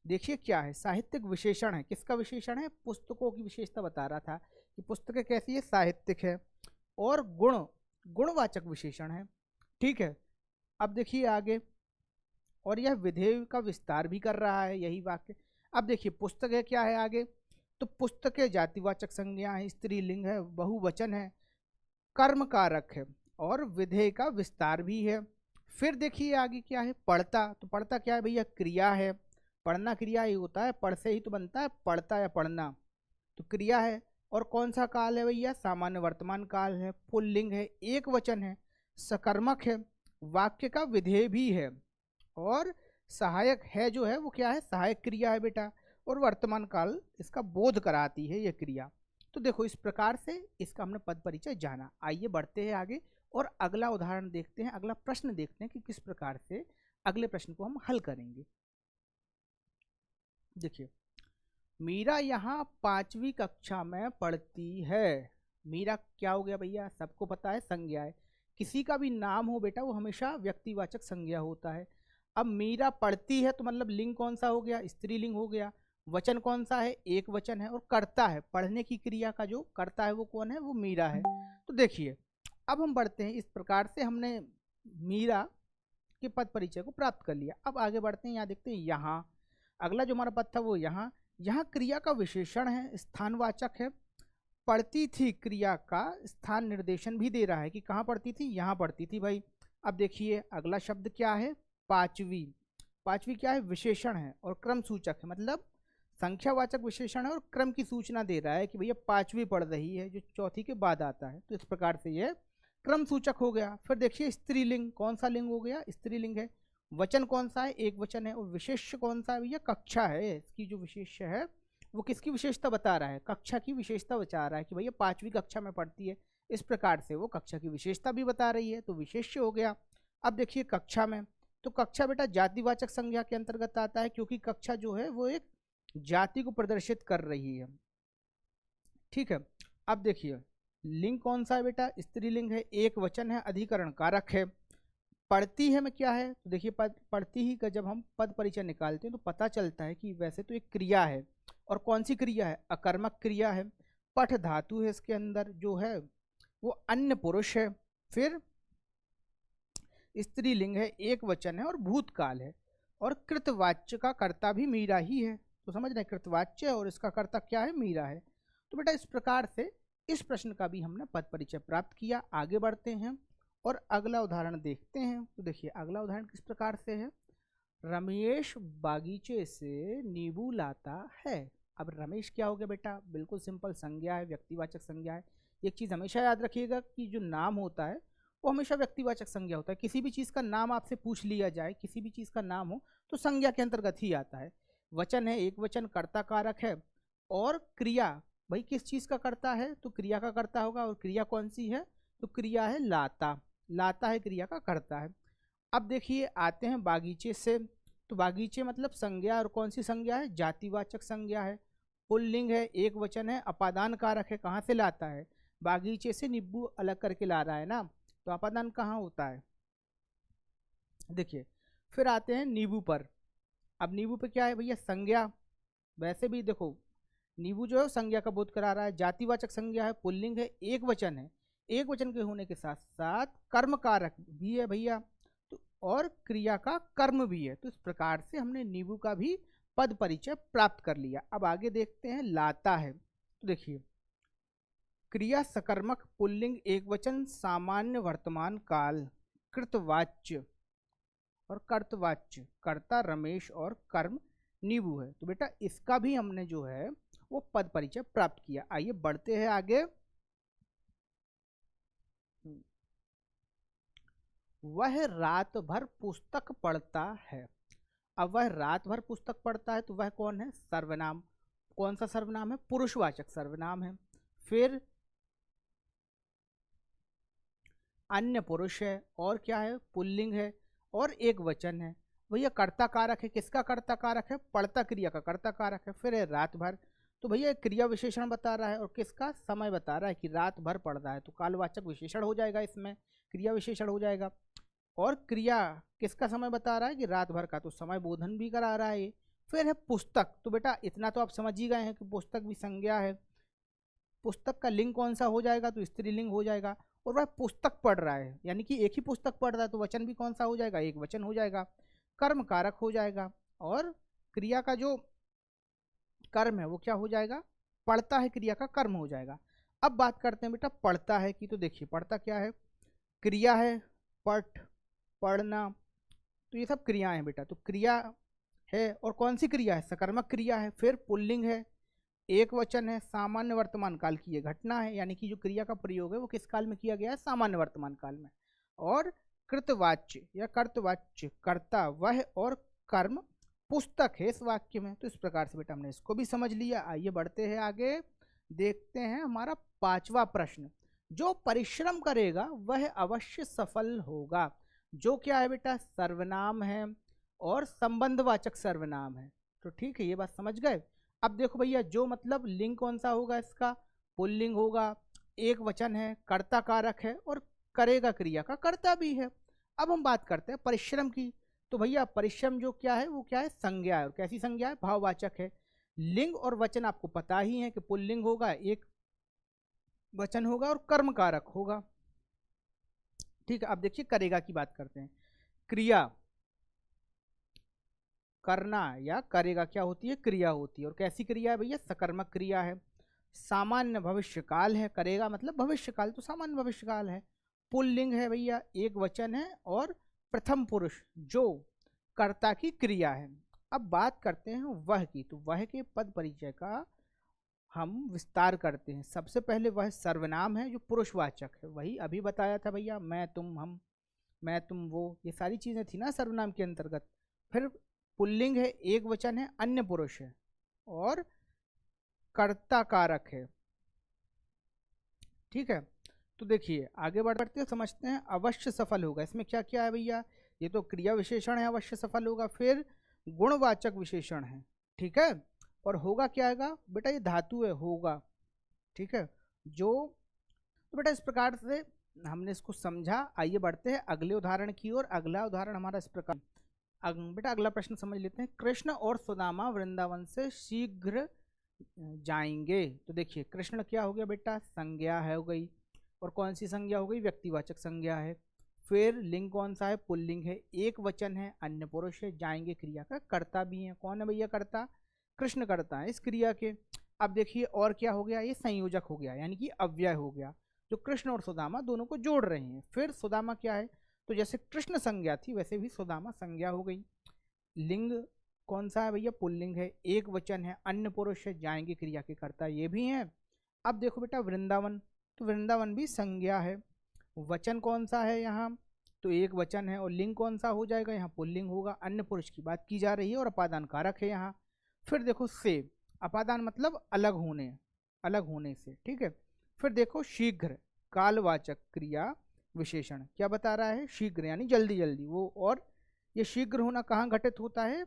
देखिए क्या है, साहित्यिक विशेषण है। किसका विशेषण है, पुस्तकों की विशेषता बता रहा था कि पुस्तकें कैसी है, साहित्यिक है। और गुणवाचक विशेषण है। ठीक है, अब देखिए आगे, और यह विधेय का विस्तार भी कर रहा है यही वाक्य। अब देखिए पुस्तकें क्या है आगे, तो पुस्तकें जातिवाचक संज्ञा है, स्त्रीलिंग है, बहुवचन है, कर्म कारक है और विधेय का विस्तार भी है। फिर देखिए आगे क्या है, पढ़ता। तो पढ़ता क्या है भैया, क्रिया है। पढ़ना क्रिया ही होता है, पढ़ से ही तो बनता है पढ़ता या पढ़ना। तो क्रिया है, और कौन सा काल है भैया, सामान्य वर्तमान काल है, पुल्लिंग है, एक वचन है, सकर्मक है, वाक्य का विधेय भी है, और सहायक है जो है वो क्या है, सहायक क्रिया है बेटा, और वर्तमान काल इसका बोध कराती है ये क्रिया। तो देखो इस प्रकार से इसका हमने पद परिचय जाना। आइए बढ़ते हैं आगे और अगला उदाहरण देखते हैं, अगला प्रश्न देखते हैं कि किस प्रकार से अगले प्रश्न को हम हल करेंगे। देखिए, मीरा यहाँ 5वीं कक्षा में पढ़ती है। मीरा क्या हो गया भैया, सबको पता है संज्ञा है, किसी का भी नाम हो बेटा वो हमेशा व्यक्तिवाचक संज्ञा होता है। अब मीरा पढ़ती है तो मतलब लिंग कौन सा हो गया, स्त्रीलिंग हो गया, वचन कौन सा है, एक वचन है, और कर्ता है, पढ़ने की क्रिया का जो कर्ता है वो कौन है, वो मीरा है। तो देखिए अब हम बढ़ते हैं, इस प्रकार से हमने मीरा के पद परिचय को प्राप्त कर लिया। अब आगे बढ़ते हैं, यहाँ देखते हैं, यहाँ अगला जो हमारा पद था वो यहाँ, यहाँ क्रिया का विशेषण है, स्थानवाचक है, पढ़ती थी क्रिया का स्थान निर्देशन भी दे रहा है कि कहाँ पढ़ती थी, यहाँ पढ़ती थी भाई। अब देखिए अगला शब्द क्या है, पांचवी, पांचवी क्या है, विशेषण है और क्रम सूचक है, मतलब संख्यावाचक विशेषण है और क्रम की सूचना दे रहा है कि भैया पांचवी पढ़ रही है, जो चौथी के बाद आता है, तो इस प्रकार से ये क्रम सूचक हो गया। फिर देखिए स्त्रीलिंग, कौन सा लिंग हो गया, स्त्रीलिंग है, वचन कौन सा है, एक वचन है, और विशेष्य कौन सा है भैया, कक्षा है, इसकी जो विशेष्य है वो किसकी विशेषता बता रहा है, कक्षा की विशेषता बता रहा है कि भैया 5वीं कक्षा में पढ़ती है, इस प्रकार से वो कक्षा की विशेषता भी बता रही है, तो विशेष्य हो गया। अब देखिए कक्षा में, तो कक्षा बेटा जातिवाचक संज्ञा के अंतर्गत आता है, क्योंकि कक्षा जो है वो एक जाति को प्रदर्शित कर रही है, ठीक है। अब देखिए लिंग कौन सा है बेटा, स्त्रीलिंग है, एक वचन है, अधिकरण कारक है, पढ़ती है में क्या है, तो देखिए पढ़ती ही का जब हम पद परिचय निकालते हैं तो पता चलता है कि वैसे तो एक क्रिया है, और कौन सी क्रिया है, अकर्मक क्रिया है, पठ धातु है इसके अंदर जो है वो अन्य पुरुष है, फिर स्त्रीलिंग है, एक वचन है, और भूतकाल है, और कृतवाच्य का कर्ता भी मीरा ही है। तो समझ रहे, कृतवाच्य और इसका कर्ता क्या है, मीरा है। तो बेटा इस प्रकार से इस प्रश्न का भी हमने पद परिचय प्राप्त किया। आगे बढ़ते हैं और अगला उदाहरण देखते हैं। तो देखिए अगला उदाहरण किस प्रकार से है, रमेश बागीचे से नींबू लाता है। अब रमेश क्या हो गया बेटा, बिल्कुल सिंपल संज्ञा है, व्यक्तिवाचक संज्ञा है। एक चीज हमेशा याद रखिएगा कि जो नाम होता है वो हमेशा व्यक्तिवाचक संज्ञा होता है। किसी भी चीज का नाम आपसे पूछ लिया जाए, किसी भी चीज का नाम हो तो संज्ञा के अंतर्गत ही आता है। वचन है, एक वचन, कर्ता कारक है, और क्रिया भाई किस चीज का कर्ता है, तो क्रिया का कर्ता होगा, और क्रिया कौन सी है, तो क्रिया है लाता, लाता है क्रिया का कर्ता है। अब देखिए आते हैं बागीचे से, तो बागीचे मतलब संज्ञा, और कौन सी संज्ञा है, जातिवाचक संज्ञा है, पुल्लिंग है, एक वचन है, अपादान कारक है, कहाँ से लाता है, बागीचे से नींबू अलग करके ला रहा है ना, तो अपादान कहाँ होता है। देखिए फिर आते हैं नींबू पर। अब नींबू पे क्या है भैया, संज्ञा, वैसे भी देखो नींबू जो है संज्ञा का बोध करा रहा है, जातिवाचक संज्ञा है, पुल्लिंग है, एक वचन है, एक वचन के होने के साथ साथ कर्म कारक भी है भैया, तो और क्रिया का कर्म भी है। तो इस प्रकार से हमने नींबू का भी पद परिचय प्राप्त कर लिया। अब आगे देखते हैं लाता है। तो देखिए क्रिया सकर्मक, पुल्लिंग, एक वचन, सामान्य वर्तमान काल, कृतवाच्य और कर्तवाच्य, कर्ता रमेश और कर्म नींबू है। तो बेटा इसका भी हमने जो है वो पद परिचय प्राप्त किया। आइए बढ़ते हैं आगे। वह रात भर पुस्तक पढ़ता है। अब वह रात भर पुस्तक पढ़ता है, तो वह कौन है, सर्वनाम, कौन सा सर्वनाम है, पुरुषवाचक सर्वनाम है। फिर अन्य पुरुष है, और क्या है, पुल्लिंग है, और एक वचन है। भैया कर्ता कारक है, किसका कर्ता कारक है, पढ़ता क्रिया का कर्ता कारक है। फिर है रात भर, तो भैया क्रिया विशेषण बता रहा है, और किसका समय बता रहा है कि रात भर पढ़ रहा है, तो कालवाचक विशेषण हो जाएगा, इसमें क्रिया विशेषण हो जाएगा। और क्रिया किसका समय बता रहा है कि रात भर का, तो समय बोधन भी करा रहा है। फिर है पुस्तक, तो बेटा इतना तो आप समझ ही गए हैं कि पुस्तक भी संज्ञा है, पुस्तक का लिंग कौन सा हो जाएगा, तो स्त्रीलिंग हो जाएगा, और वह पुस्तक पढ़ रहा है, यानी कि एक ही पुस्तक पढ़ रहा है, तो वचन भी कौन सा हो जाएगा, एक वचन हो जाएगा, कर्म कारक हो जाएगा, और क्रिया का जो कर्म है वो क्या हो जाएगा, पढ़ता है क्रिया का कर्म हो जाएगा। अब बात करते हैं बेटा पढ़ता है की। तो देखिए पढ़ता क्या है, क्रिया है, पठ, पढ़ना, तो ये सब क्रियाएं हैं बेटा। तो क्रिया है, और कौन सी क्रिया है, सकर्मक क्रिया है। फिर पुल्लिंग है, एक वचन है, सामान्य वर्तमान काल की ये घटना है, यानी कि जो क्रिया का प्रयोग है वो किस काल में किया गया है, सामान्य वर्तमान काल में। और कृतवाच्य या कर्तवाच्य कर्ता वह और कर्म पुस्तक है इस वाक्य में। तो इस प्रकार से बेटा हमने इसको भी समझ लिया। आइए बढ़ते हैं आगे, देखते हैं हमारा पांचवा प्रश्न। जो परिश्रम करेगा वह अवश्य सफल होगा। जो क्या है बेटा, सर्वनाम है और संबंधवाचक सर्वनाम है। तो ठीक है, ये बात समझ गए। अब देखो भैया, जो मतलब लिंग कौन सा होगा इसका, पुल्लिंग होगा, एक वचन है, कर्ता कारक है और करेगा क्रिया का कर्ता भी है। अब हम बात करते हैं परिश्रम की। तो भैया परिश्रम जो क्या है वो क्या है, संज्ञा है। और कैसी संज्ञा है, भाववाचक है। लिंग और वचन आपको पता ही है कि पुल्लिंग होगा, एक वचन होगा और कर्म कारक होगा। ठीक है, अब देखिए करेगा की बात करते हैं। क्रिया करना या करेगा क्या होती है, क्रिया होती है। और कैसी क्रिया है भैया, सकर्मक क्रिया है। सामान्य भविष्यकाल है, करेगा मतलब भविष्यकाल, तो सामान्य भविष्यकाल है। पुल्लिंग है भैया, एक वचन है और प्रथम पुरुष जो कर्ता की क्रिया है। अब बात करते हैं वह की। तो वह के पद परिचय का हम विस्तार करते हैं। सबसे पहले वह सर्वनाम है जो पुरुषवाचक है, वही अभी बताया था भैया, मैं तुम हम, मैं तुम वो, ये सारी चीजें थी ना सर्वनाम के अंतर्गत। फिर पुल्लिंग है, एक वचन है, अन्य पुरुष है और कर्ता कारक है। ठीक है, तो देखिए आगे बढ़ते समझते हैं। अवश्य सफल होगा, इसमें क्या क्या है भैया, ये तो क्रिया विशेषण है, अवश्य सफल होगा। फिर गुणवाचक विशेषण है, ठीक है। और होगा क्या आएगा बेटा, ये धातु है, होगा। ठीक है, जो तो बेटा इस प्रकार से हमने इसको समझा। आइए बढ़ते हैं अगले उदाहरण की ओर। अगला उदाहरण हमारा इस प्रकार, बेटा अगला प्रश्न समझ लेते हैं। कृष्ण और सुदामा वृंदावन से शीघ्र जाएंगे। तो देखिए कृष्ण क्या हो गया बेटा, संज्ञा है हो गई। और कौन सी संज्ञा हो गई, व्यक्तिवाचक संज्ञा है। फिर लिंग कौन सा है, पुल्लिंग है, एक वचन है, अन्य पुरुष है, जाएंगे क्रिया का कर्ता भी है। कौन है भैया कर्ता, कृष्ण करता है इस क्रिया के। अब देखिए और क्या हो गया, ये संयोजक हो गया, यानी कि अव्यय हो गया, जो कृष्ण और सुदामा दोनों को जोड़ रहे हैं। फिर सुदामा क्या है, तो जैसे कृष्ण संज्ञा थी वैसे भी सुदामा संज्ञा हो गई। लिंग कौन सा है भैया, पुल्लिंग है, एक वचन है, अन्य पुरुष है, जाएंगे क्रिया के कर्ता ये भी हैं। अब देखो बेटा वृंदावन, तो वृंदावन भी संज्ञा है। वचन कौन सा है यहाँ, तो एक वचन है। और लिंग कौन सा हो जाएगा, यहाँ पुल्लिंग होगा, अन्य पुरुष की बात की जा रही है और अपादान कारक है यहाँ। फिर देखो से, अपादान मतलब अलग होने, अलग होने से। ठीक है, फिर देखो शीघ्र, कालवाचक क्रिया विशेषण, क्या बता रहा है, शीघ्र यानी जल्दी जल्दी वो। और ये शीघ्र होना कहाँ घटित होता है,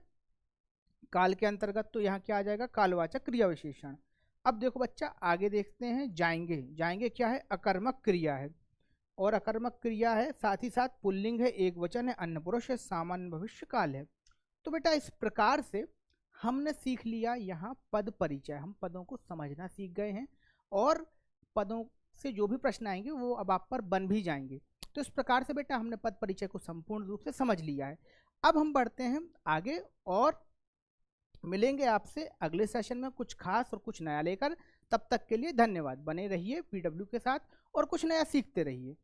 काल के अंतर्गत। तो यहाँ क्या आ जाएगा, कालवाचक क्रिया विशेषण। अब देखो बच्चा आगे देखते हैं, जाएंगे। जाएंगे क्या है, अकर्मक क्रिया है और अकर्मक क्रिया है, साथ ही साथ पुल्लिंग है, एक वचन है, अन्य पुरुष है, सामान्य भविष्य काल है। तो बेटा इस प्रकार से हमने सीख लिया यहाँ पद परिचय, हम पदों को समझना सीख गए हैं और पदों से जो भी प्रश्न आएंगे वो अब आप पर बन भी जाएंगे। तो इस प्रकार से बेटा हमने पद परिचय को संपूर्ण रूप से समझ लिया है। अब हम बढ़ते हैं आगे और मिलेंगे आपसे अगले सेशन में कुछ खास और कुछ नया लेकर। तब तक के लिए धन्यवाद, बने रहिए PW के साथ और कुछ नया सीखते रहिए।